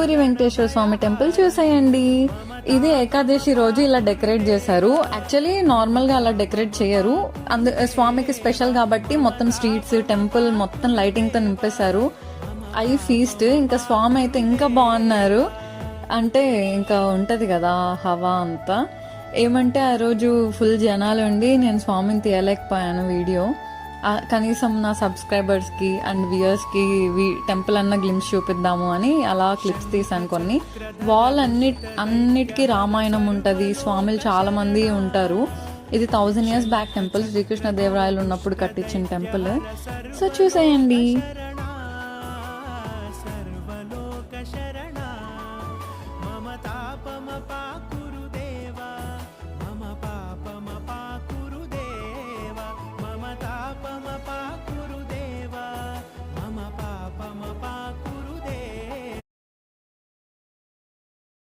పూరి వెంకటేశ్వర స్వామి temple చూసేయండి. ఇది ఏకాదశి రోజు ఇలా డెకరేట్ చేశారు. యాక్చువల్లీ నార్మల్ గా అలా డెకరేట్ చేయరు, స్వామికి స్పెషల్ కాబట్టి మొత్తం స్ట్రీట్స్ టెంపుల్ మొత్తం లైటింగ్ తో నింపేశారు. అయి ఫీస్ట్. ఇంకా స్వామి అయితే ఇంకా బాగున్నారు. అంటే ఇంకా ఉంటది కదా హవా అంతా. ఏమంటే ఆ రోజు ఫుల్ జనాలు ఉండి నేను స్వామిని తీయలేకపోయాను వీడియో. కనీసం నా సబ్స్క్రైబర్స్కి అండ్ వ్యూయర్స్కి టెంపుల్ అన్న గ్లిమ్స్ చూపిద్దాము అని అలా క్లిప్స్ తీసాను కొన్ని. వాల్ అన్నిటికీ రామాయణం ఉంటుంది, స్వాములు చాలా మంది ఉంటారు. ఇది 1000 years back temple, Srikrishna Devarayalu ఉన్నప్పుడు కట్టించిన టెంపుల్. సో చూసేయండి.